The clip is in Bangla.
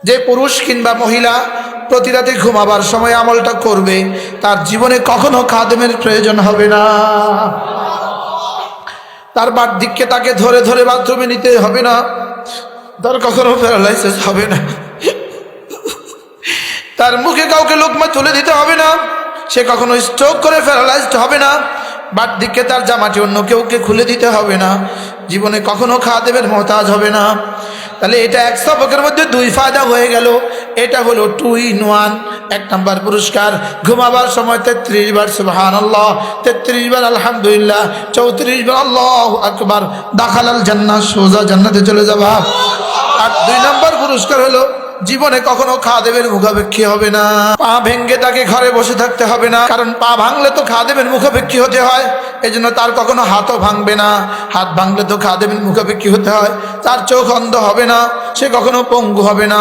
যে পুরুষ কিংবা মহিলা প্রতি রাতে ঘুমাবার সময় আমলটা করবে, তার জীবনে কখনো খাদেমের প্রয়োজন হবে না। তার বার্ধক্যে তাকে ধরে ধরে বাথরুমে নিতে হবে না, তার কখনো প্যারালাইসিস হবে না, তার মুখে কাউকে লোকমা তুলে দিতে হবে না, সে কখনো স্ট্রোক করে প্যারালাইজড হবে না, বার্ধক্যে তার জামাটি অন্য কেউকে খুলে দিতে হবে না, জীবনে কখনো খাদেমের মোহতাজ হবে না। তাহলে এটা এক সবকের মধ্যে দুই ফায়দা হয়ে গেল। এটা হলো 2 in 1। 1 নাম্বার পুরস্কার, ঘুমাবার সময় 33 বার সুবহানাল্লাহ, 33 বার আলহামদুলিল্লাহ, 34 বার আল্লাহু আকবার, দাখালাল জান্নাহ, সোজা জান্নাতে চলে যাবা। আর 2 নাম্বার পুরস্কার হলো জীবনে কখনো খাদেমের মুখাপেক্ষী হবে না। পা ভেঙ্গে তাকে ঘরে বসে থাকতে হবে না, কারণ পা ভাঙলে তো খাদেমের মুখাপেক্ষী হতে হয়, এজন্য তার কখনো হাতও ভাঙবে না। হাত ভাঙলে তো খাদেমের মুখাপেক্ষী হতে হয়। তার চোখ অন্ধ হবে না, সে কখনো পঙ্গু হবে না।